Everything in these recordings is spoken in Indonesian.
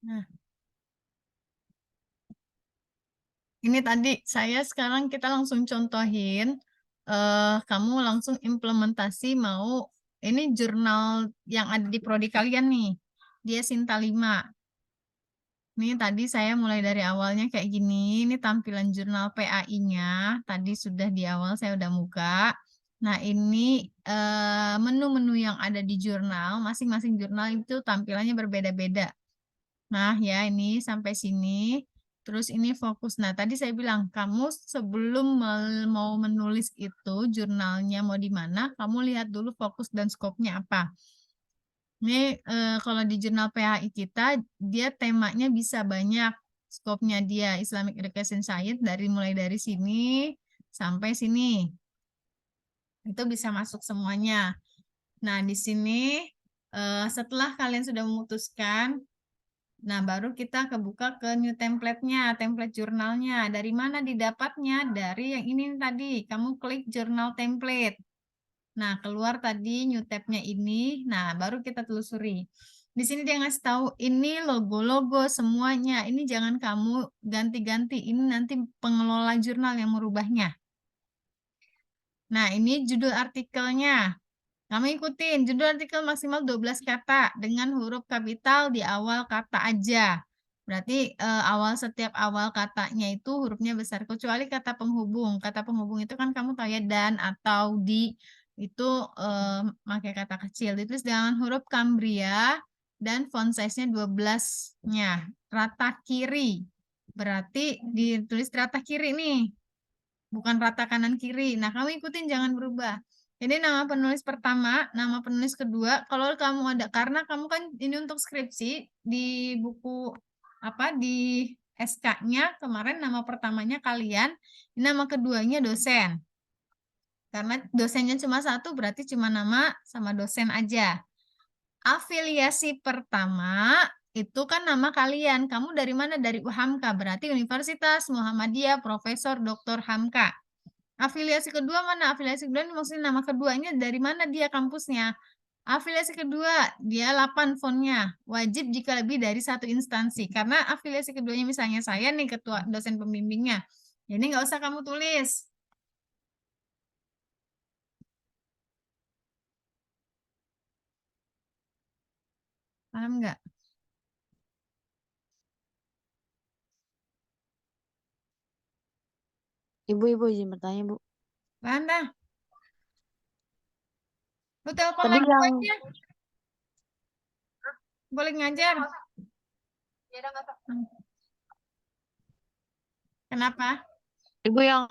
Nah, ini tadi kita langsung contohin, kamu langsung implementasi mau ini jurnal yang ada di prodi kalian nih. Dia Sinta 5. Ini tadi saya mulai dari awalnya kayak gini. Ini tampilan jurnal PAI-nya. Tadi sudah di awal saya udah buka. Nah, ini menu-menu yang ada di jurnal. Masing-masing jurnal itu tampilannya berbeda-beda. Nah, ya ini sampai sini. Terus ini fokus. Nah, tadi saya bilang, kamu sebelum mau menulis itu, jurnalnya mau di mana, kamu lihat dulu fokus dan skopnya apa. Ini kalau di jurnal PHI kita, dia temanya bisa banyak. Skopnya dia Islamic Education Science mulai dari sini sampai sini. Itu bisa masuk semuanya. Nah, di sini setelah kalian sudah memutuskan, nah baru kita kebuka ke new template-nya, template jurnalnya. Dari mana didapatnya? Dari yang ini tadi, kamu klik jurnal template. Nah, keluar tadi new tab-nya ini. Nah, baru kita telusuri. Di sini dia ngasih tahu ini logo-logo semuanya. Ini jangan kamu ganti-ganti. Ini nanti pengelola jurnal yang merubahnya. Nah, ini judul artikelnya. Kamu ikutin judul artikel maksimal 12 kata dengan huruf kapital di awal kata aja. Berarti setiap awal katanya itu hurufnya besar. Kecuali kata penghubung. Kata penghubung itu kan kamu tahu ya, dan atau di itu pakai kata kecil. Ditulis dengan huruf Cambria dan font size-nya 12-nya. Rata kiri. Berarti ditulis rata kiri nih. Bukan rata kanan kiri. Nah, kamu ikutin jangan berubah. Jadi nama penulis pertama, nama penulis kedua, kalau kamu ada, karena kamu kan ini untuk skripsi di buku di SK-nya kemarin nama pertamanya kalian, nama keduanya dosen. Karena dosennya cuma satu, berarti cuma nama sama dosen aja. Afiliasi pertama itu kan nama kalian. Kamu dari mana? Dari UHAMKA, berarti Universitas Muhammadiyah Profesor Dr. Hamka. Afiliasi kedua mana? Afiliasi kedua ini maksudnya nama keduanya dari mana dia kampusnya. Afiliasi kedua, dia 8 fontnya. Wajib jika lebih dari satu instansi. Karena afiliasi keduanya misalnya saya nih ketua dosen pembimbingnya. Jadi nggak usah kamu tulis. Paham nggak? Ibu izin bertanya, Bu. Paham dah? Lu telepon Tadi lagi yang aja. Boleh ngajar. Kenapa? Ibu yang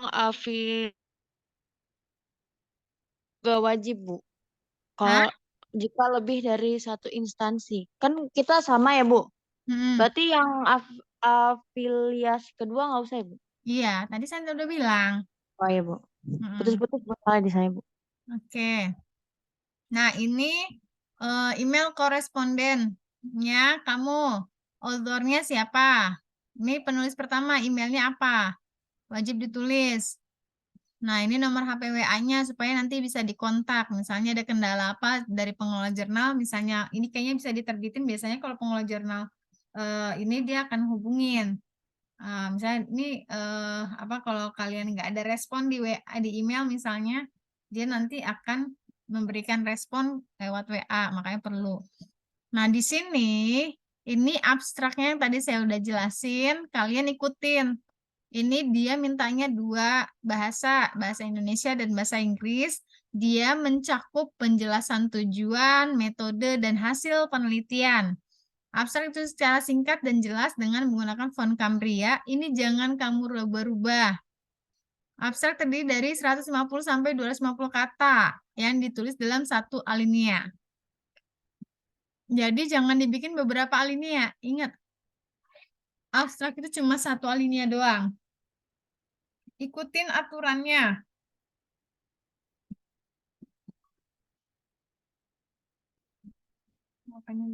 gak wajib, Bu. Hah? Kalau jika lebih dari satu instansi. Kan kita sama ya, Bu. Hmm. Berarti yang afiliasi kedua nggak usah ya, Bu? Iya, tadi saya udah bilang. Oh ya, Bu. Hmm. Putus-putus masalah di saya, Bu. Oke. Nah, ini email korespondennya kamu. Authornya siapa? Ini penulis pertama, emailnya apa? Wajib ditulis. Nah, ini nomor HP WA-nya supaya nanti bisa dikontak. Misalnya ada kendala apa dari pengelola jurnal, misalnya ini kayaknya bisa diterbitin. Biasanya kalau pengelola jurnal ini dia akan hubungin. Misalnya ini kalau kalian nggak ada respon di WA di email misalnya, dia nanti akan memberikan respon lewat WA, makanya perlu. Nah, di sini ini abstraknya yang tadi saya udah jelasin, kalian ikutin. Ini dia mintanya dua bahasa, bahasa Indonesia dan bahasa Inggris. Dia mencakup penjelasan tujuan, metode, dan hasil penelitian. Abstrak itu secara singkat dan jelas dengan menggunakan font Cambria. Ini jangan kamu rubah-rubah. Abstrak terdiri dari 150 sampai 250 kata yang ditulis dalam satu alinea. Jadi jangan dibikin beberapa alinea. Ingat, abstrak itu cuma satu alinea doang. Ikutin aturannya. Makanya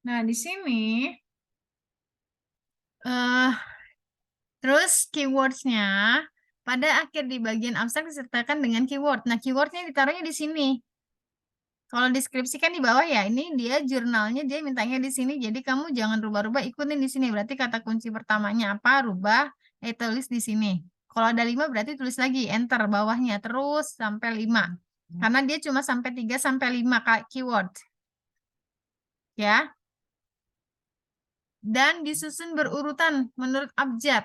Nah, di sini terus keywords-nya Pada akhir di bagian abstrak disertakan dengan keyword. Nah, keywordnya ditaruhnya di sini. Kalau deskripsikan di bawah ya, ini dia jurnalnya, dia mintanya di sini. Jadi kamu jangan rubah-rubah, ikutin di sini. Berarti kata kunci pertamanya apa? Rubah, tulis di sini. Kalau ada 5 berarti tulis lagi, enter bawahnya terus sampai 5. Karena dia cuma sampai 3 sampai 5 keyword. Ya. Dan disusun berurutan menurut abjad.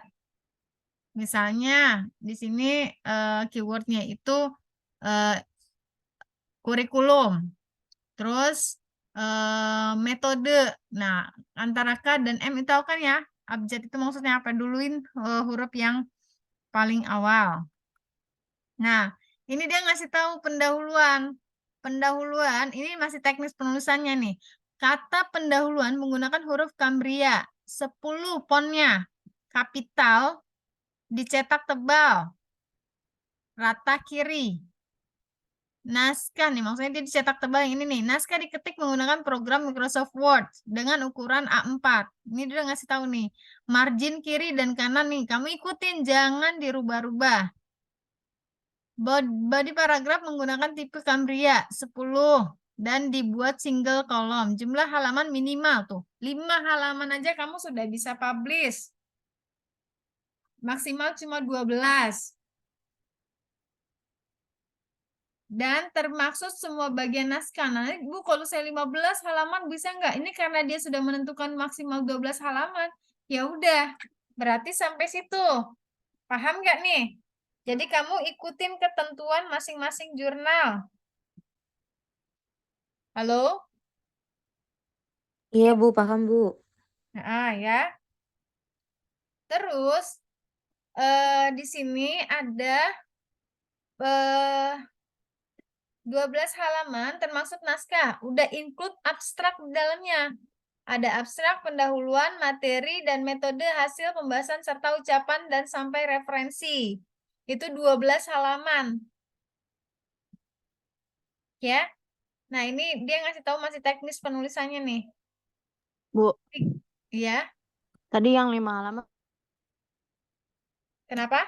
Misalnya di sini keywordnya itu kurikulum. Terus metode. Nah, antara K dan M itu kan ya. Abjad itu maksudnya apa? Duluin huruf yang paling awal. Nah, ini dia ngasih tahu pendahuluan. Pendahuluan, ini masih teknis penulisannya nih. Kata pendahuluan menggunakan huruf Cambria. 10 fontnya. Kapital, dicetak tebal. Rata kiri. Naskah nih, maksudnya dia dicetak tebal yang ini nih. Naskah diketik menggunakan program Microsoft Word dengan ukuran A4. Ini dia udah ngasih tahu nih. Margin kiri dan kanan nih, kamu ikutin, jangan dirubah-rubah. Body paragraf menggunakan tipe Cambria 10 dan dibuat single kolom. Jumlah halaman minimal tuh. 5 halaman aja kamu sudah bisa publish. Maksimal cuma 12. Dan termaksud semua bagian naskah. Nah, Bu, kalau saya 15 halaman bisa nggak? Ini karena dia sudah menentukan maksimal 12 halaman. Ya udah, berarti sampai situ. Paham nggak nih? Jadi kamu ikutin ketentuan masing-masing jurnal. Halo? Iya, Bu, paham, Bu. Nah, ya. Terus, di sini ada 12 halaman termasuk naskah. Udah include abstrak di dalamnya. Ada abstrak, pendahuluan, materi, dan metode hasil pembahasan serta ucapan dan sampai referensi. Itu 12 halaman. Ya. Nah, ini dia ngasih tahu masih teknis penulisannya nih. Bu, Iya. tadi yang 5 halaman. Kenapa?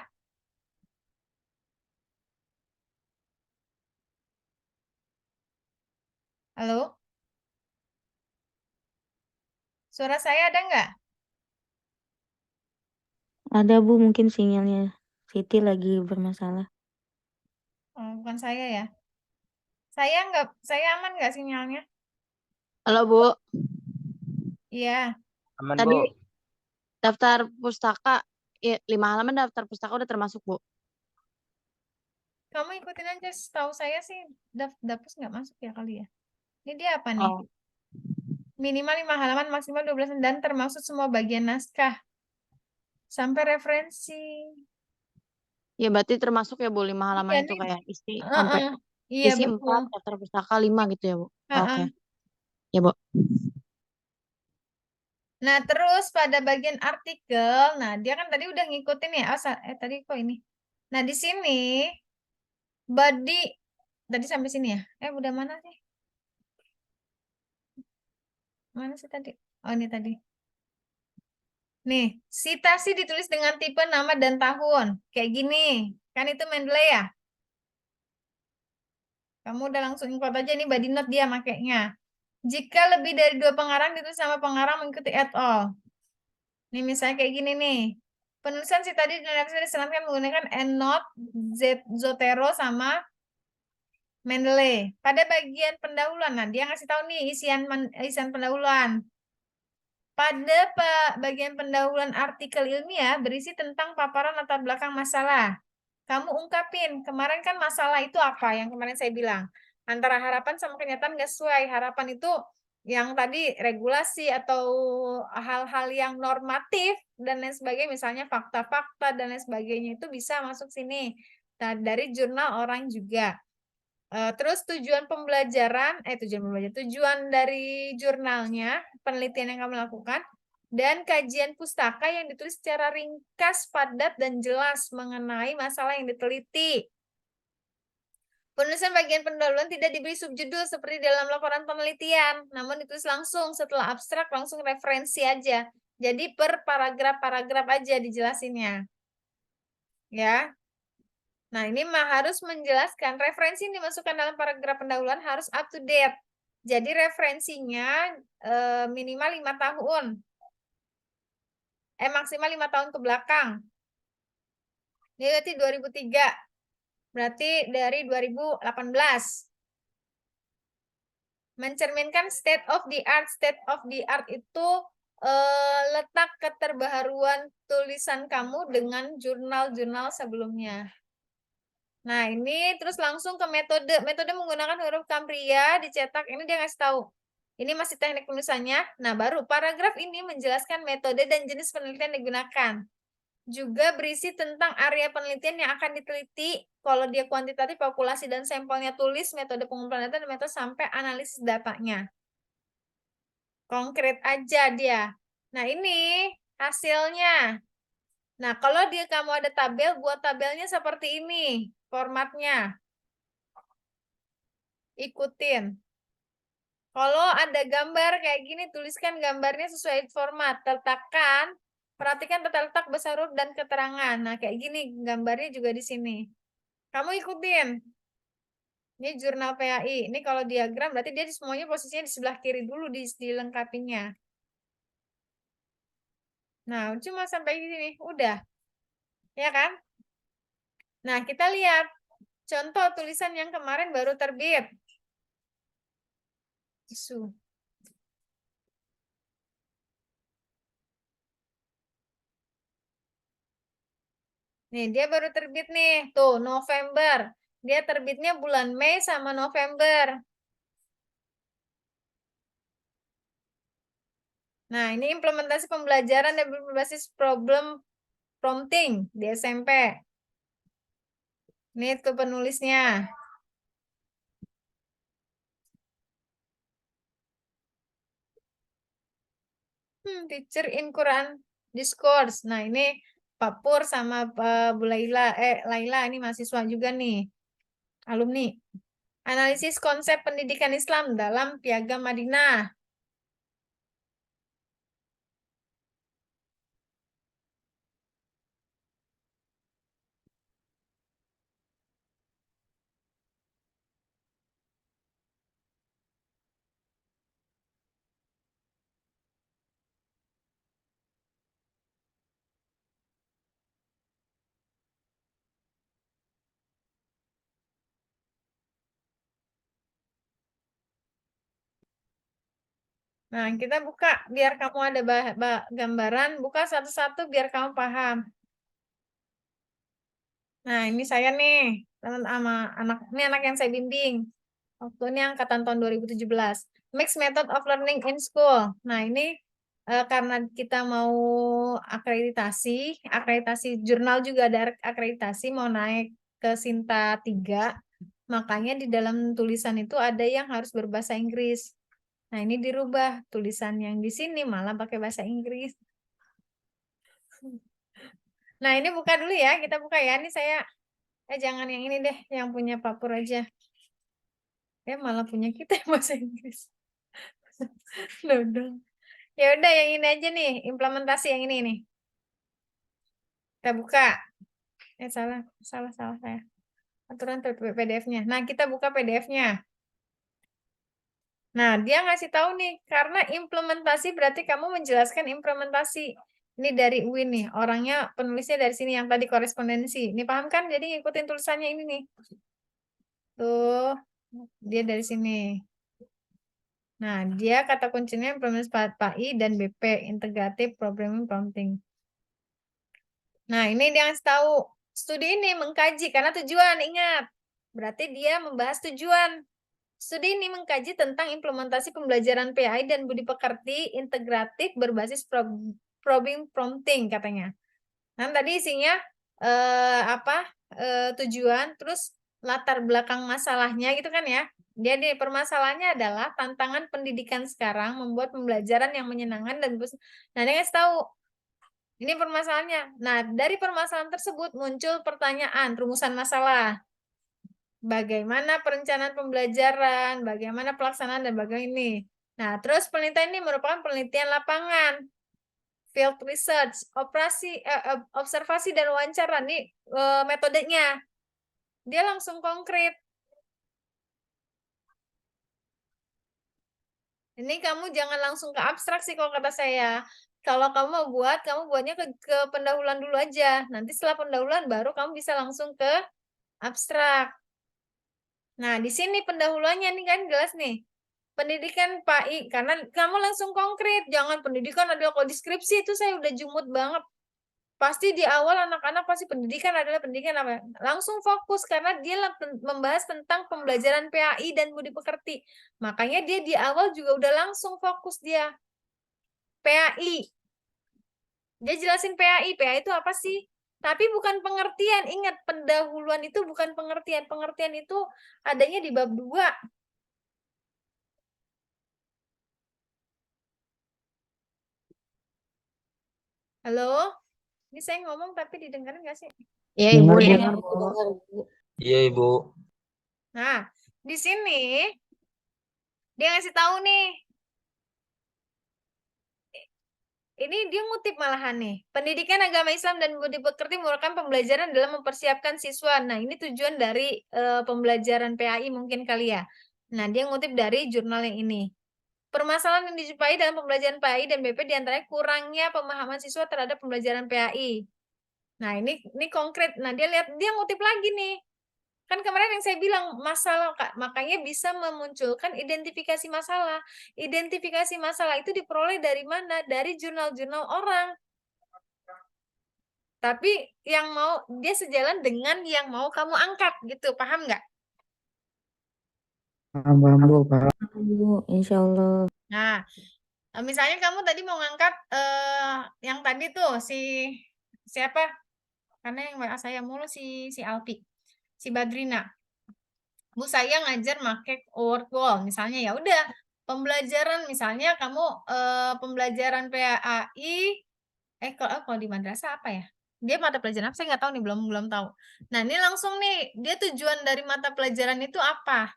Halo? Suara saya ada nggak? Ada, Bu, mungkin sinyalnya Siti lagi bermasalah. Oh, bukan saya ya. Saya aman nggak sinyalnya? Halo, Bu. Iya. Aman, Tadi Bu. daftar pustaka, ya, 5 halaman daftar pustaka udah termasuk, Bu. Kamu ikutin aja. Setahu saya sih dapus nggak masuk ya kali ya. Ini dia apa nih? Oh. Minimal 5 halaman, maksimal 12 dan termasuk semua bagian naskah. Sampai referensi. Ya, berarti termasuk ya, Bu, 5 halaman Iya itu nih. kayak isi sampai Heeh. Iya isi betul. 4, daftar pustaka 5 gitu ya, Bu. Oke. Heeh. Ya, Bu. Nah, terus pada bagian artikel, nah dia kan tadi udah ngikutin ya. Tadi kok ini. Nah, di sini body tadi sampai sini ya. Udah mana sih? Mana sih tadi? Oh, ini tadi. Nih, citasi ditulis dengan tipe nama dan tahun. Kayak gini. Kan itu Mendeley ya? Kamu udah langsung import aja nih body note dia makainya. Jika lebih dari 2 pengarang ditulis sama pengarang mengikuti et al. Nih misalnya kayak gini nih. Penulisan si tadi diselenggarakan menggunakan EndNote, Zotero sama Mendeley. Pada bagian pendahuluan, nah dia ngasih tahu nih isian pendahuluan. Pada bagian pendahuluan artikel ilmiah berisi tentang paparan latar belakang masalah. Kamu ungkapin, kemarin kan masalah itu apa yang kemarin saya bilang. Antara harapan sama kenyataan nggak sesuai. Harapan itu yang tadi regulasi atau hal-hal yang normatif dan lain sebagainya, misalnya fakta-fakta dan lain sebagainya itu bisa masuk sini. Nah, dari jurnal orang juga. Terus tujuan dari jurnalnya, penelitian yang kamu lakukan, dan kajian pustaka yang ditulis secara ringkas, padat, dan jelas mengenai masalah yang diteliti. Penulisan bagian pendahuluan tidak diberi subjudul seperti dalam laporan penelitian, namun ditulis langsung setelah abstrak, langsung referensi aja. Jadi per paragraf-paragraf aja dijelasinnya. Ya. Nah, ini harus menjelaskan referensi yang dimasukkan dalam paragraf pendahuluan harus up to date. Jadi referensinya minimal 5 tahun. Maksimal 5 tahun ke belakang. Ini berarti 2003. Berarti dari 2018. Mencerminkan state of the art. State of the art itu letak keterbaruan tulisan kamu dengan jurnal-jurnal sebelumnya. Nah, ini terus langsung ke metode. Metode menggunakan huruf Cambria dicetak. Ini dia ngasih tahu. Ini masih teknik penulisannya. Nah, baru paragraf ini menjelaskan metode dan jenis penelitian digunakan. Juga berisi tentang area penelitian yang akan diteliti. Kalau dia kuantitatif, populasi dan sampelnya tulis, metode pengumpulan data, dan metode sampai analisis datanya. Konkret aja dia. Nah, ini hasilnya. Nah, kalau kamu ada tabel, buat tabelnya seperti ini formatnya. Ikutin. Kalau ada gambar kayak gini, tuliskan gambarnya sesuai format. Perhatikan tata letak, besar huruf, dan keterangan. Nah, kayak gini gambarnya juga di sini. Kamu ikutin. Ini jurnal PAI. Ini kalau diagram, berarti dia semuanya posisinya di sebelah kiri dulu dilengkapinya. Nah, cuma sampai sini. Udah. Ya kan? Nah, kita lihat. Contoh tulisan yang kemarin baru terbit. Isu. Nih, dia baru terbit nih. Tuh, November. Dia terbitnya bulan Mei sama November. Nah, ini implementasi pembelajaran dan berbasis problem prompting di SMP. Ini tuh penulisnya. Teacher in Quran Discourse. Nah, ini Pak Pur sama Bu Laila. Laila ini mahasiswa juga nih. Alumni. Analisis konsep pendidikan Islam dalam Piagam Madinah. Nah, kita buka biar kamu ada gambaran. Buka satu-satu biar kamu paham. Nah, ini saya nih, sama ini anak yang saya bimbing. Waktu ini angkatan tahun 2017. Mixed Method of Learning in School. Nah, ini karena kita mau akreditasi jurnal juga ada akreditasi, mau naik ke Sinta 3, makanya di dalam tulisan itu ada yang harus berbahasa Inggris. Nah, ini dirubah. Tulisan yang di sini malah pakai bahasa Inggris. Nah, ini buka dulu ya. Kita buka ya. Ini saya, jangan yang ini deh. Yang punya Pak Pur aja. Malah punya kita yang bahasa Inggris. Dodong. Ya udah, yang ini aja nih. Implementasi yang ini nih. Kita buka. Salah saya. Aturan PDF-nya. Nah, kita buka PDF-nya. Nah, dia ngasih tahu nih, karena implementasi berarti kamu menjelaskan implementasi. Ini dari UIN nih, orangnya penulisnya dari sini yang tadi korespondensi. Ini paham kan? Jadi ngikutin tulisannya ini nih. Tuh, dia dari sini. Nah, dia kata kuncinya implementasi PAI dan BP, Integrative Programming Prompting. Nah, ini dia ngasih tahu. Studi ini mengkaji, karena tujuan, ingat. Berarti dia membahas tujuan. Studi ini mengkaji tentang implementasi pembelajaran PAI dan budi pekerti integratif berbasis probing prompting katanya. Nah, tadi isinya tujuan, terus latar belakang masalahnya gitu kan ya. Dia permasalahannya adalah tantangan pendidikan sekarang membuat pembelajaran yang menyenangkan dan nah, dia ngasih tahu ini permasalahannya. Nah, dari permasalahan tersebut muncul pertanyaan, rumusan masalah. Bagaimana perencanaan pembelajaran, bagaimana pelaksanaan, dan bagaimana ini. Nah, terus penelitian ini merupakan penelitian lapangan, field research, observasi dan wawancara. Nih metodenya. dia langsung konkret. Ini kamu jangan langsung ke abstrak sih kalau kata saya. Kalau kamu mau buat, kamu buatnya ke pendahuluan dulu aja. Nanti setelah pendahuluan baru kamu bisa langsung ke abstrak. Nah, di sini pendahuluannya nih kan jelas nih. Pendidikan PAI, karena kamu langsung konkret. Jangan pendidikan adalah kalau deskripsi itu saya udah jumut banget. Pasti di awal anak-anak pasti pendidikan adalah pendidikan apa? Langsung fokus karena dia membahas tentang pembelajaran PAI dan budi pekerti. Makanya dia di awal juga udah langsung fokus dia. PAI. Dia jelasin PAI. PAI itu apa sih? Tapi bukan pengertian. Ingat, pendahuluan itu bukan pengertian. Pengertian itu adanya di bab 2. Halo? Ini saya ngomong tapi didengarin nggak sih? Iya, Ibu, Dengar, Bu. dengar, Bu. Dengar, Bu. Iya, Ibu. Nah, di sini dia ngasih tahu nih. Ini dia ngutip malahan nih. Pendidikan agama Islam dan budi pekerti merupakan pembelajaran dalam mempersiapkan siswa. Nah, ini tujuan dari pembelajaran PAI mungkin kali ya. Nah, dia ngutip dari jurnal yang ini. Permasalahan yang dijumpai dalam pembelajaran PAI dan BP diantaranya kurangnya pemahaman siswa terhadap pembelajaran PAI. Nah, ini konkret. Nah, dia ngutip lagi nih. Kan kemarin yang saya bilang masalah, Kak, makanya bisa memunculkan identifikasi masalah. Identifikasi masalah itu diperoleh dari mana? Dari jurnal-jurnal orang. Tapi yang mau dia sejalan dengan yang mau kamu angkat gitu, paham nggak? Paham, paham, Bu. Paham. Bu, insya Allah. Nah, misalnya kamu tadi mau ngangkat yang tadi tuh siapa? Karena yang WA saya mulu si Alpi, si Badrina. Bu, saya ngajar make word wall misalnya, ya udah pembelajaran misalnya kamu pembelajaran PAI kalau di madrasah apa ya, dia mata pelajaran apa saya nggak tahu nih, belum tahu. Nah, ini langsung nih dia tujuan dari mata pelajaran itu apa.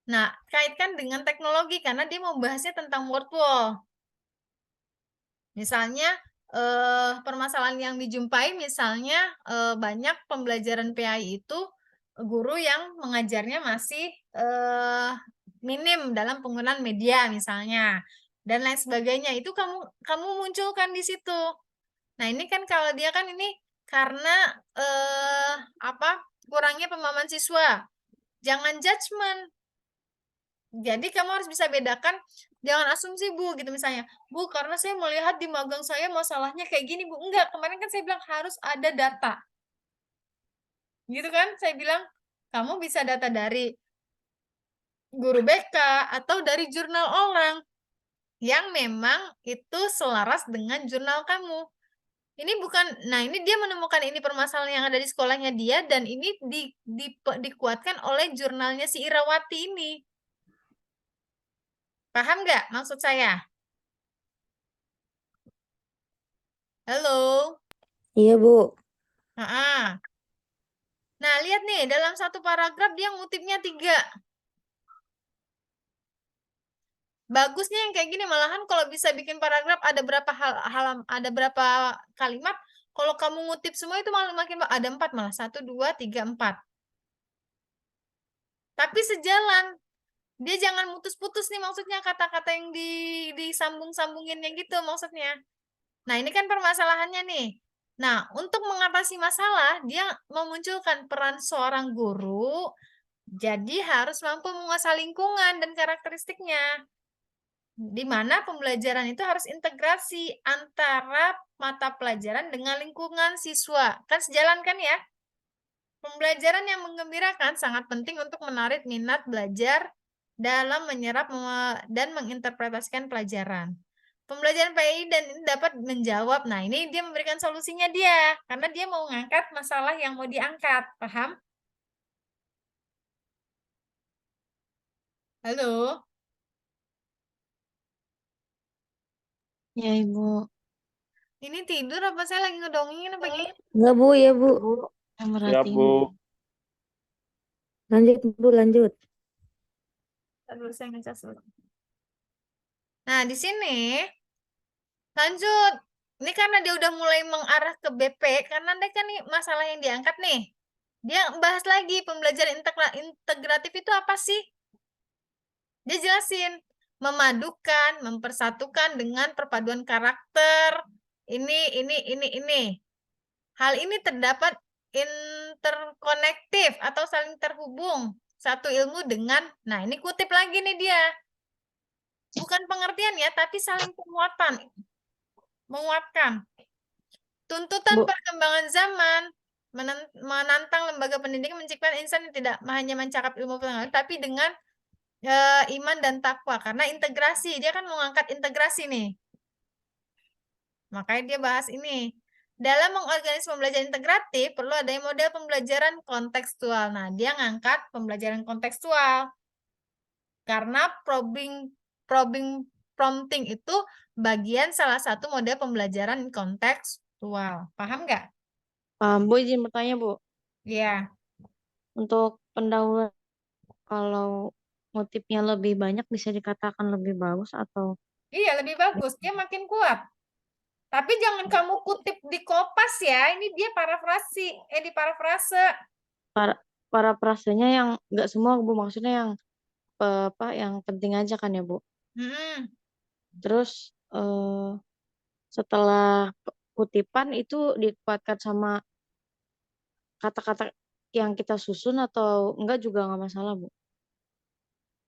Nah, kaitkan dengan teknologi karena dia mau bahasnya tentang word wall. Misalnya permasalahan yang dijumpai misalnya banyak pembelajaran PAI itu guru yang mengajarnya masih minim dalam penggunaan media misalnya dan lain sebagainya, itu kamu munculkan di situ. Nah, ini kan kalau dia kan ini karena kurangnya pemahaman siswa, jangan judgement. Jadi kamu harus bisa bedakan, jangan asumsi Bu gitu misalnya. Bu, karena saya melihat di magang saya masalahnya kayak gini Bu. Enggak, kemarin kan saya bilang harus ada data. Gitu kan, saya bilang kamu bisa data dari guru BK atau dari jurnal orang yang memang itu selaras dengan jurnal kamu. Ini bukan, nah ini dia menemukan ini permasalahan yang ada di sekolahnya dia dan ini dikuatkan oleh jurnalnya si Irawati ini. Paham nggak maksud saya? Halo? Iya, Bu. Nah, lihat nih, dalam satu paragraf dia ngutipnya 3. Bagusnya yang kayak gini, malahan kalau bisa bikin paragraf ada berapa ada berapa kalimat, kalau kamu ngutip semua itu malah makin ada 4 malah. 1, 2, 3, 4. Tapi sejalan. Dia jangan mutus-putus nih maksudnya kata-kata yang disambung-sambungin yang gitu maksudnya. Nah, ini kan permasalahannya nih. Nah, untuk mengatasi masalah, dia memunculkan peran seorang guru, jadi harus mampu menguasai lingkungan dan karakteristiknya. Di mana pembelajaran itu harus integrasi antara mata pelajaran dengan lingkungan siswa. Kan sejalan kan ya? Pembelajaran yang menggembirakan sangat penting untuk menarik minat belajar dalam menyerap dan menginterpretasikan pelajaran. Pembelajaran PI dan ini dapat menjawab. Nah, ini dia memberikan solusinya dia. Karena dia mau mengangkat masalah yang mau diangkat. Paham? Halo? Ya, Ibu. Ini tidur apa saya lagi ngedongengin apa gini? Enggak, Bu, ya, Bu. Yang Siap, merhatiin. Bu. Lanjut, Bu, lanjut. Aduh, saya ngecas dulu. Nah, di sini lanjut. Ini karena dia udah mulai mengarah ke BP, karena ada kan nih masalah yang diangkat nih. Dia bahas lagi pembelajaran integratif itu apa sih? Dia jelasin memadukan, mempersatukan dengan perpaduan karakter. Ini. Hal ini terdapat interkonektif atau saling terhubung satu ilmu dengan, nah ini kutip lagi nih dia. Bukan pengertian ya, tapi saling menguatkan. Tuntutan Bu. perkembangan zaman menantang lembaga pendidikan menciptakan insan yang tidak hanya mencakap ilmu pengetahuan, tapi dengan iman dan takwa. Karena integrasi, dia kan mengangkat integrasi nih. Makanya dia bahas ini. Dalam mengorganisasi pembelajaran integratif, perlu adanya model pembelajaran kontekstual. Nah, dia ngangkat pembelajaran kontekstual. Karena prompting itu bagian salah satu model pembelajaran kontekstual. Paham nggak? Bu izin bertanya, Bu. Iya. Untuk pendahuluan, kalau motifnya lebih banyak bisa dikatakan lebih bagus atau Iya, lebih bagus. Dia makin kuat. Tapi jangan kamu kutip di Kopas ya. Ini dia di parafrase. para prasenya yang nggak semua, Bu, maksudnya yang yang penting aja kan ya, Bu. Hmm. Terus setelah kutipan itu dikuatkan sama kata-kata yang kita susun atau enggak juga nggak masalah, Bu.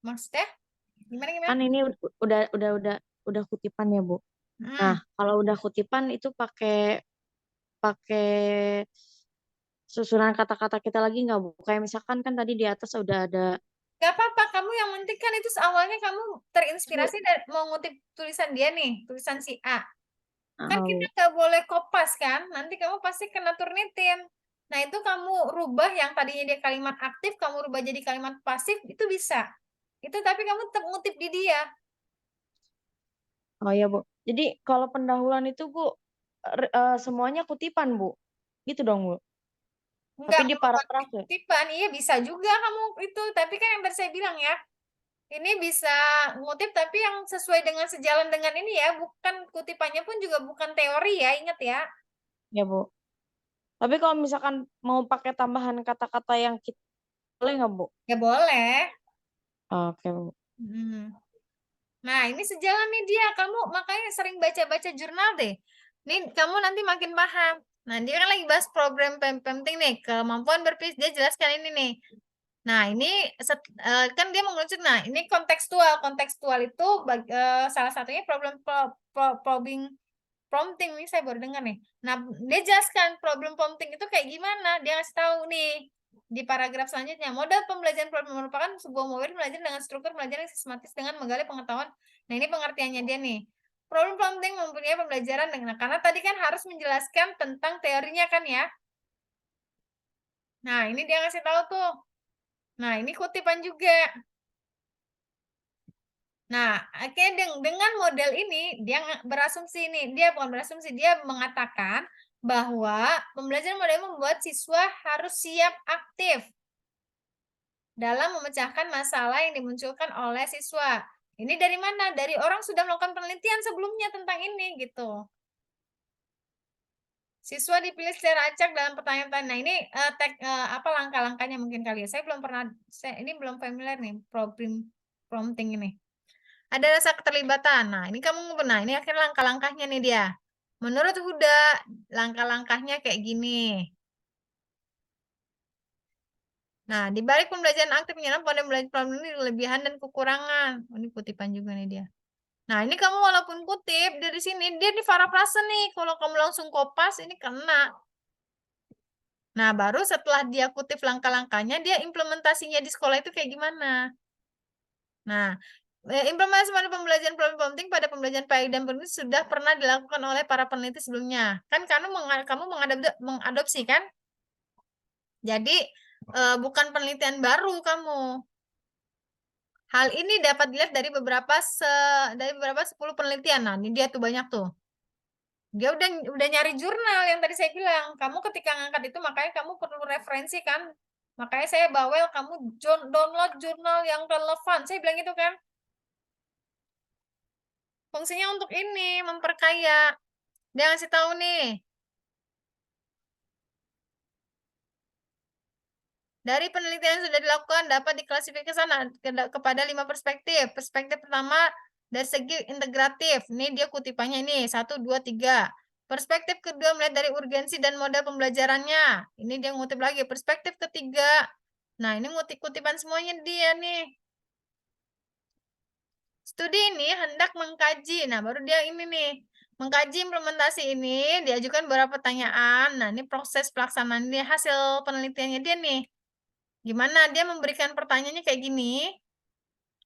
Maksudnya? Gimana? Kan ini udah kutipan ya, Bu. Nah, kalau udah kutipan itu pakai pakai susunan kata-kata kita lagi nggak, Bu? Kayak misalkan kan tadi di atas udah ada. Gak apa-apa, kamu yang penting kan itu awalnya kamu terinspirasi dari mau ngutip tulisan dia nih, tulisan si A. Kan kita nggak boleh kopas kan, nanti kamu pasti kena turnitin. Nah itu kamu rubah yang tadinya dia kalimat aktif, kamu rubah jadi kalimat pasif, itu bisa. Itu tapi kamu tetap ngutip di dia. Oh ya, Bu. Jadi kalau pendahuluan itu, Bu, semuanya kutipan, Bu. Gitu dong, Bu. Tapi Nggak di perlu pakai parafrase. kutipan, iya bisa juga kamu itu. Tapi kan yang tadi saya bilang ya, ini bisa ngutip tapi yang sesuai dengan sejalan dengan ini ya, bukan kutipannya pun juga bukan teori ya, ingat ya. Ya, Bu. Tapi kalau misalkan mau pakai tambahan kata-kata yang kita, boleh nggak, Bu? Ya boleh. Oke, Bu. Nah, ini sejalan nih dia. Kamu makanya sering baca-baca jurnal deh. Nih, kamu nanti makin paham. Nah, dia kan lagi bahas program penting nih, kemampuan berpikir. Dia jelaskan ini nih. Nah, ini kan dia mengerucut. Nah, ini kontekstual. Kontekstual itu salah satunya problem probing prompting nih saya baru dengar nih. Nah, dia jelaskan problem prompting itu kayak gimana. Dia ngasih tahu nih di paragraf selanjutnya. Model pembelajaran problem merupakan sebuah model belajar dengan struktur pembelajaran yang sistematis dengan menggali pengetahuan. Nah, ini pengertiannya dia nih. Problem prompting mempunyai pembelajaran dengan karena tadi kan harus menjelaskan tentang teorinya kan ya. Nah, ini dia ngasih tahu tuh. Nah, ini kutipan juga. Nah, akhirnya dengan model ini dia berasumsi nih, dia bukan berasumsi, dia mengatakan bahwa pembelajaran model membuat siswa harus siap aktif dalam memecahkan masalah yang dimunculkan oleh siswa. Ini dari mana? Dari orang sudah melakukan penelitian sebelumnya tentang ini gitu. Siswa dipilih secara acak dalam pertanyaan-pertanyaan. Nah, ini apa langkah-langkahnya mungkin kali ya. Saya belum pernah, ini belum familiar nih problem prompting ini. Ada rasa keterlibatan. Nah, ini kamu benar. Ini akhirnya langkah-langkahnya nih dia. Menurut Huda, langkah-langkahnya kayak gini. Nah, di balik pembelajaran aktif menyelam pada belajar problem ini kelebihan dan kekurangan. Oh, ini kutipan juga nih dia. Nah, ini kamu walaupun kutip dari sini, dia di parafrase nih. Kalau kamu langsung kopas, ini kena. Nah, baru setelah dia kutip langkah-langkahnya, dia implementasinya di sekolah itu kayak gimana. Nah, implementasi pada pembelajaran problem prompting pada pembelajaran PAI dan penulis sudah pernah dilakukan oleh para peneliti sebelumnya. Kan kamu mengadopsi kan? Jadi bukan penelitian baru kamu. Hal ini dapat dilihat dari beberapa 10 penelitian. Nah, ini dia tuh banyak tuh. Dia udah nyari jurnal yang tadi saya bilang. Kamu ketika ngangkat itu makanya kamu perlu referensi kan? Makanya saya bawel kamu download jurnal yang relevan. Saya bilang itu kan. Fungsinya untuk ini, memperkaya. Dia ngasih tahu nih. Dari penelitian yang sudah dilakukan dapat diklasifikasikan kepada 5 perspektif. Perspektif pertama dari segi integratif. Ini dia kutipannya ini 1, 2, 3. Perspektif kedua melihat dari urgensi dan modal pembelajarannya. Ini dia ngutip lagi. Perspektif ketiga. Nah, ini kutipan semuanya dia nih. Studi ini hendak mengkaji. Nah, baru dia ini nih. Mengkaji implementasi ini diajukan beberapa pertanyaan. Nah, ini proses pelaksanaan ini hasil penelitiannya dia nih. Gimana dia memberikan pertanyaannya kayak gini?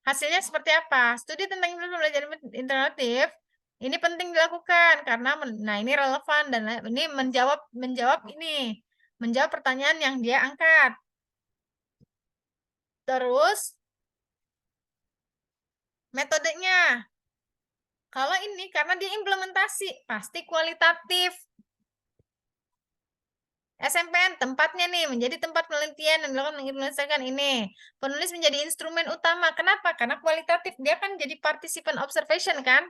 Hasilnya seperti apa? Studi tentang pembelajaran interaktif ini penting dilakukan karena nah ini relevan dan ini menjawab pertanyaan yang dia angkat. Terus metodenya. Kalau ini karena dia implementasi pasti kualitatif. SMPN tempatnya nih menjadi tempat penelitian dan dilakukan mengimplementasikan ini. Penulis menjadi instrumen utama. Kenapa? Karena kualitatif. Dia kan jadi participant observation kan?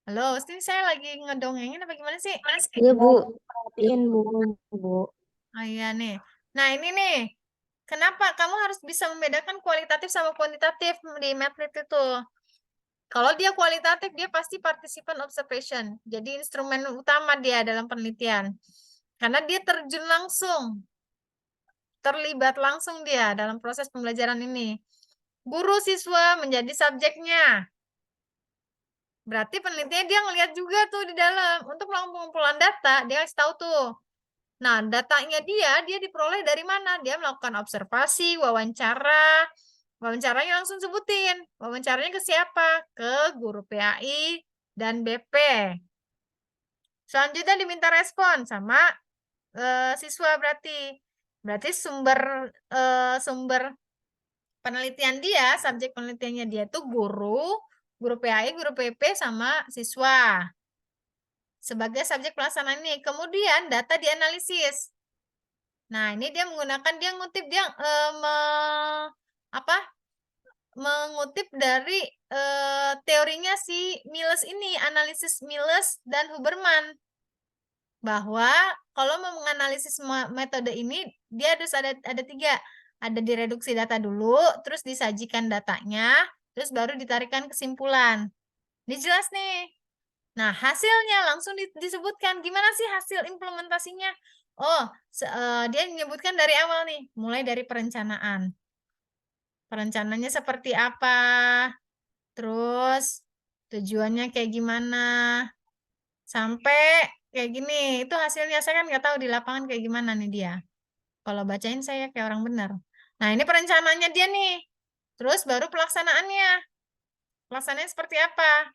Halo, ini saya lagi ngedongengin apa gimana sih? Iya, Bu. Perhatiin Bu. Oh iya nih. Nah ini nih. Kenapa kamu harus bisa membedakan kualitatif sama kuantitatif di Medlit itu? Kalau dia kualitatif, dia pasti participant observation. Jadi instrumen utama dia dalam penelitian. Karena dia terjun langsung. Terlibat langsung dia dalam proses pembelajaran ini. Guru siswa menjadi subjeknya. Berarti penelitiannya dia ngelihat juga tuh di dalam. Untuk melakukan pengumpulan data, dia kasih tahu tuh. Nah, datanya dia diperoleh dari mana? Dia melakukan observasi, wawancara. Wawancaranya langsung sebutin. Wawancaranya ke siapa? Ke guru PAI dan BP. Selanjutnya diminta respon sama siswa berarti. Berarti sumber penelitian dia, subjek penelitiannya dia tuh guru PAI, guru PP sama siswa. Sebagai subjek pelaksanaan ini. Kemudian data dianalisis. Nah, ini dia menggunakan mengutip dari teorinya si Miles ini, analisis Miles dan Huberman. Bahwa kalau mau menganalisis metode ini, dia harus ada 3. Ada direduksi data dulu, terus disajikan datanya, terus baru ditarikan kesimpulan. Ini jelas nih. Nah, hasilnya langsung disebutkan. Gimana sih hasil implementasinya? Oh, dia menyebutkan dari awal nih, mulai dari perencanaan. Perencanaannya seperti apa? Terus tujuannya kayak gimana? Sampai kayak gini. Itu hasilnya saya kan nggak tahu di lapangan kayak gimana nih dia. Kalau bacain saya kayak orang benar. Nah, ini perencanaannya dia nih. Terus baru pelaksanaannya. Pelaksanaannya seperti apa?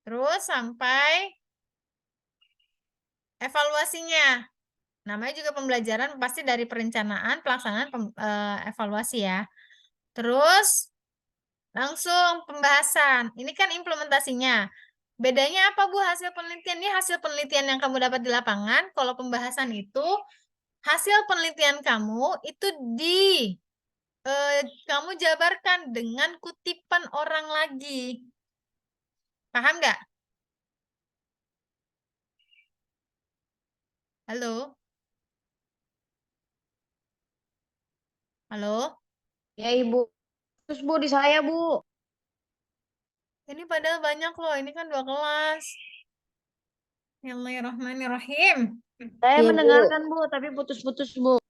Terus sampai evaluasinya. Namanya juga pembelajaran pasti dari perencanaan, pelaksanaan, evaluasi ya. Terus langsung pembahasan. Ini kan implementasinya. Bedanya apa Bu hasil penelitian? Ini hasil penelitian yang kamu dapat di lapangan. Kalau pembahasan itu hasil penelitian kamu itu kamu jabarkan dengan kutipan orang lagi. Paham nggak? Halo? Halo? Ya Ibu. Terus Bu di saya Bu. Ini padahal banyak loh. Ini kan 2 kelas. Bismillahirrahmanirrahim. Saya Iya, Bu. mendengarkan Bu, tapi putus-putus Bu.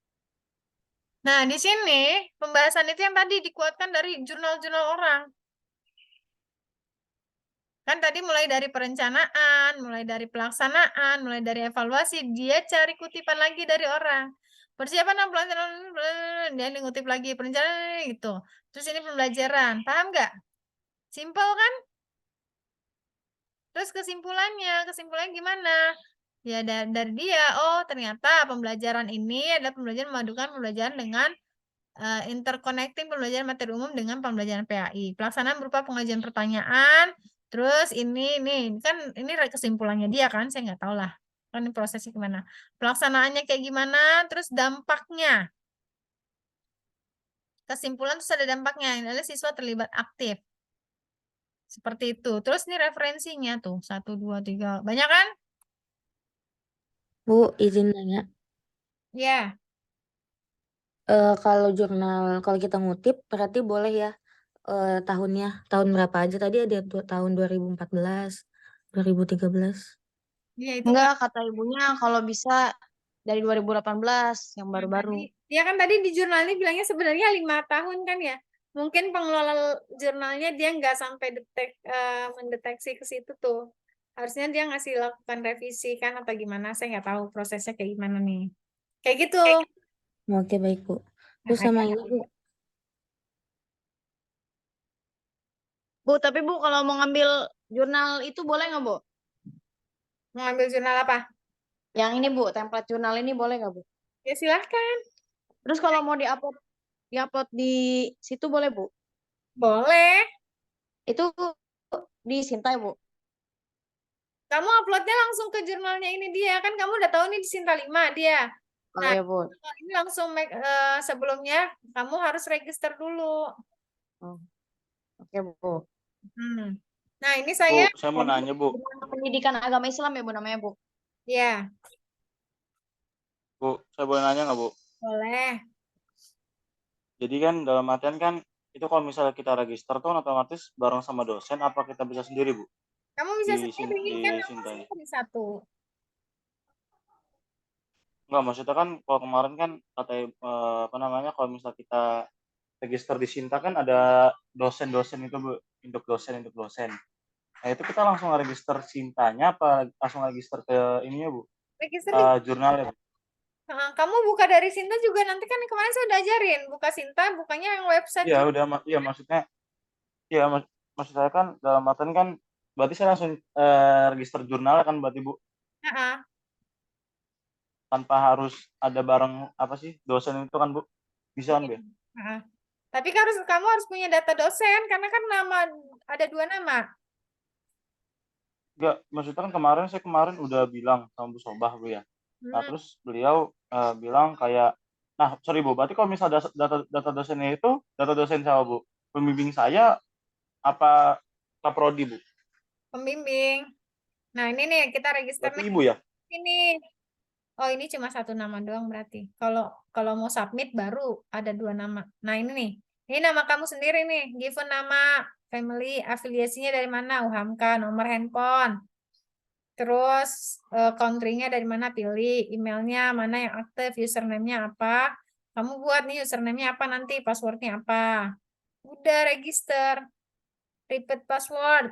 Nah, di sini pembahasan itu yang tadi dikuatkan dari jurnal-jurnal orang. Kan tadi mulai dari perencanaan, mulai dari pelaksanaan, mulai dari evaluasi, dia cari kutipan lagi dari orang. Persiapan dan pelaksanaan, dia ngutip lagi perencanaan gitu. Terus ini pembelajaran, paham nggak? Simple kan? Terus kesimpulannya gimana? Ya dari dia, oh ternyata pembelajaran ini adalah pembelajaran memadukan pembelajaran dengan interconnecting pembelajaran materi umum dengan pembelajaran PAI. Pelaksanaan berupa pengajian pertanyaan, terus ini kan ini kesimpulannya dia kan, saya nggak tahu lah. Kan ini prosesnya gimana. Pelaksanaannya kayak gimana, terus dampaknya. Kesimpulan terus ada dampaknya, ini adalah siswa terlibat aktif. Seperti itu. Terus ini referensinya tuh, 1, 2, 3. Banyak kan? Bu, izin nanya. Ya, Kalau jurnal, kalau kita ngutip, berarti boleh ya tahunnya, tahun berapa aja? Tadi ada tahun 2014, 2013. iya itu Enggak, kata ibunya kalau bisa dari 2018 yang Nah, baru-baru. ya kan tadi di jurnalnya bilangnya sebenarnya 5 tahun kan ya. Mungkin pengelola jurnalnya dia nggak sampai mendeteksi ke situ tuh. Harusnya dia ngasih lakukan revisi kan atau gimana. Saya nggak tahu prosesnya kayak gimana nih. Kayak gitu. Oke, baik, Bu. Terus Nah, sama ini, Bu. Bu, tapi Bu kalau mau ngambil jurnal itu boleh nggak Bu? mau ambil jurnal apa? Yang ini Bu, template jurnal ini boleh nggak Bu? Ya silahkan. Terus kalau mau diupload di situ boleh Bu? Boleh. Itu di Sinta ya Bu? Kamu uploadnya langsung ke jurnalnya ini dia. Kan kamu udah tahu nih di Sinta 5 dia. Oh Nah, ya Bu. ini langsung sebelumnya kamu harus register dulu. Oh, oke Bu. Hmm. Nah, ini Bu, saya saya mau nanya, Bu. Pendidikan agama Islam ya Bu namanya Bu? ya Bu, saya boleh nanya nggak, Bu? boleh. Jadi kan dalam artian kan itu kalau misalnya kita register tuh otomatis bareng sama dosen, apa kita bisa sendiri, Bu? Kamu bisa Di sendiri kan nama Sintanya. sendiri satu. Enggak, maksudnya kan kalau kemarin kan kata apa namanya kalau misalnya kita register di Sinta kan ada dosen-dosen itu, Bu, untuk dosen. Nah, itu kita langsung register Sintanya apa langsung register ke ininya, Bu? Register di Jurnalnya, Bu? kamu buka dari Sinta juga nanti kan kemarin saya udah ajarin buka Sinta, bukanya yang website Iya, juga. udah iya maksudnya iya maksud saya kan dalam artian kan berarti saya langsung register jurnal kan berarti, Bu, Heeh. tanpa harus ada bareng apa sih dosen itu kan, Bu? Bisa kan, Bu? Heeh. Tapi kamu harus punya data dosen karena kan ada 2 nama. Enggak, maksudnya kan saya kemarin udah bilang sama Bu Sobah, Bu, ya. Nah, Hmm. terus beliau bilang kayak nah, sorry, Bu, berarti kalau misal data dosennya itu data dosen saya, Bu, pembimbing saya apa kaprodi, Bu? Pembimbing. Nah, ini nih kita register Berarti nih. Ibu ya? Ini. Oh, ini cuma 1 nama doang berarti. Kalau kalau mau submit baru ada 2 nama. Nah, ini nih. Ini nama kamu sendiri nih. Given nama, family, afiliasinya dari mana? UHAMKA, nomor handphone. Terus country-nya dari mana? Pilih. Emailnya mana yang aktif, username-nya apa. Kamu buat nih username-nya apa nanti, password-nya apa. Udah register. Repeat password.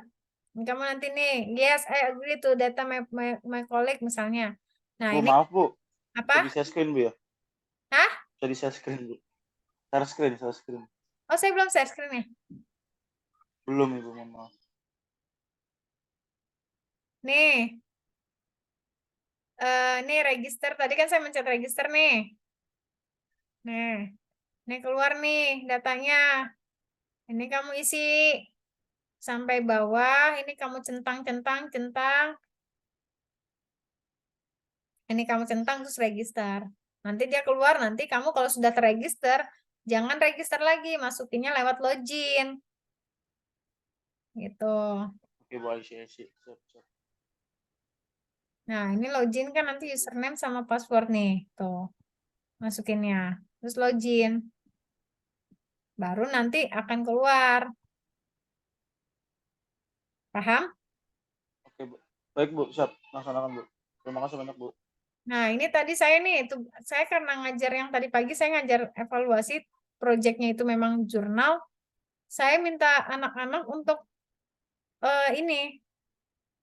Kamu nanti nih, yes, I agree to data my colleague misalnya. Nah, Bu, ini maaf, Bu. apa? Bisa di-share screen, Bu, ya? Hah? Bisa di-share screen, Bu. Share screen. Oh, saya belum share screen ya. Belum, Ibu, mohon maaf. Nih, nih register. Tadi kan saya mencet register nih. Nah, ini keluar nih datanya. Ini kamu isi sampai bawah. Ini kamu centang. Ini kamu centang terus register. Nanti dia keluar. Nanti kamu kalau sudah terregister, jangan register lagi. Masukinnya lewat login. Gitu. Oke, Bu, isi. Siap. Nah, ini login kan nanti username sama password nih. Tuh, masukinnya. Terus login. Baru nanti akan keluar. Paham? Oke, Bu. Baik, Bu, siap. Laksanakan, Bu. Terima kasih banyak, Bu. Nah, ini tadi saya nih, saya karena ngajar yang tadi pagi, saya ngajar evaluasi, proyeknya itu memang jurnal. Saya minta anak-anak untuk ini,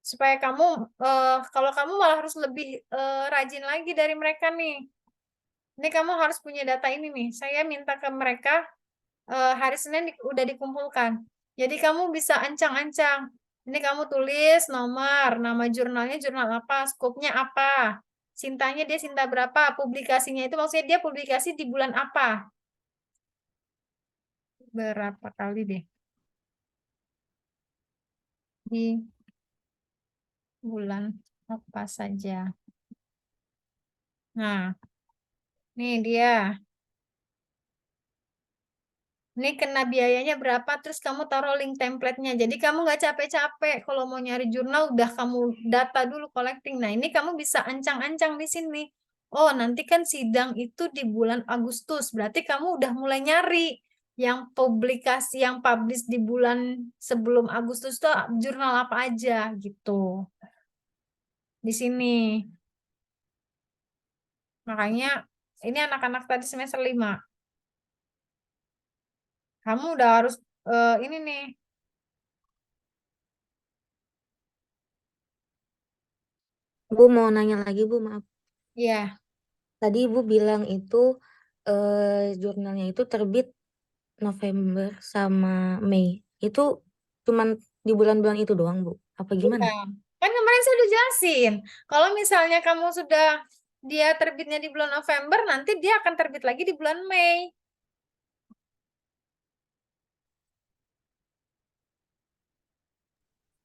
supaya kamu, kalau kamu malah harus lebih rajin lagi dari mereka nih. Ini kamu harus punya data ini nih. Saya minta ke mereka hari Senin udah dikumpulkan. Jadi kamu bisa ancang-ancang. Ini kamu tulis nomor, nama jurnalnya jurnal apa, skopnya apa, Sintanya dia Sinta berapa, publikasinya itu maksudnya dia publikasi di bulan apa. Berapa kali deh. Di bulan apa saja. Nah, nih dia. Ini kena biayanya berapa, terus kamu taruh link template-nya. Jadi kamu nggak capek-capek kalau mau nyari jurnal, udah kamu data dulu collecting. Nah, ini kamu bisa ancang-ancang di sini. Oh, nanti kan sidang itu di bulan Agustus. Berarti kamu udah mulai nyari yang publikasi, yang publish di bulan sebelum Agustus itu jurnal apa aja gitu. Di sini. Makanya ini anak-anak tadi semester 5. Kamu udah harus ini nih. Bu mau nanya lagi Bu, maaf. Ya, Tadi Ibu bilang itu jurnalnya itu terbit November sama Mei. Itu cuman di bulan-bulan itu doang, Bu? Apa gimana? iya. Kan kemarin saya udah jelasin. Kalau misalnya kamu sudah dia terbitnya di bulan November, nanti dia akan terbit lagi di bulan Mei.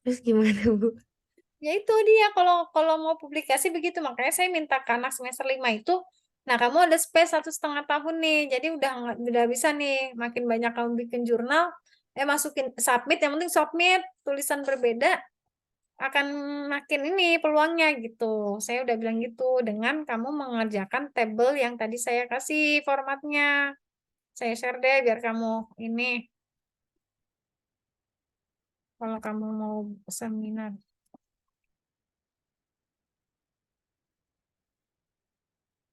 Terus gimana, Bu? Ya itu dia kalau mau publikasi begitu. Makanya saya minta ke anak semester 5 itu, nah kamu ada space 1,5 tahun nih. Jadi udah bisa nih, makin banyak kamu bikin jurnal, masukin submit, yang penting submit tulisan berbeda akan makin ini peluangnya gitu. Saya udah bilang gitu dengan kamu mengerjakan tabel yang tadi saya kasih formatnya. Saya share deh biar kamu ini kalau kamu mau seminar.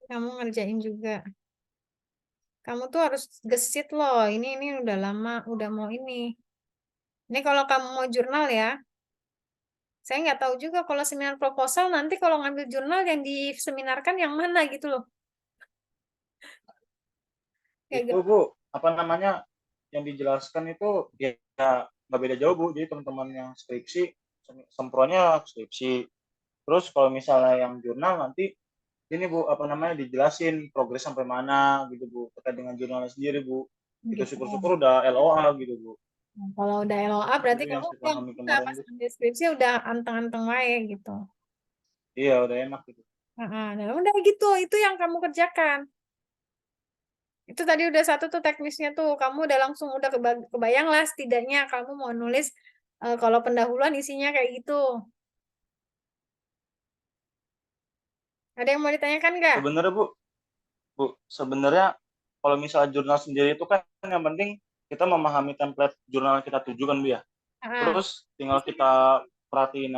Kamu ngerjain juga. Kamu tuh harus gesit loh. Ini udah lama, udah mau ini. Ini kalau kamu mau jurnal ya. Saya nggak tahu juga kalau seminar proposal nanti kalau ngambil jurnal yang diseminarkan yang mana gitu loh. Kayak Itu Bu, apa namanya, yang dijelaskan itu ya nggak beda jauh Bu. Jadi teman-teman yang skripsi, sempronya skripsi. Terus kalau misalnya yang jurnal nanti ini Bu, apa namanya, dijelasin progres sampai mana gitu Bu, terkait dengan jurnalnya sendiri Bu. Itu gitu. syukur-syukur udah LOA gitu Bu. Nah, kalau udah LOA berarti Itu yang kamu saya udah pahami nggak kemarin pas Bu. deskripsi udah anteng-anteng wae gitu. Iya udah enak gitu. Nah, udah gitu, itu yang kamu kerjakan. Itu tadi udah satu tuh teknisnya tuh, kamu udah langsung udah kebayang lah setidaknya kamu mau nulis kalau pendahuluan isinya kayak gitu. Ada yang mau ditanyakan nggak? Sebenarnya Bu, sebenarnya kalau misalnya jurnal sendiri itu kan yang penting kita memahami template jurnal yang kita tuju kan Bu ya. Ah, Terus tinggal kita perhatiin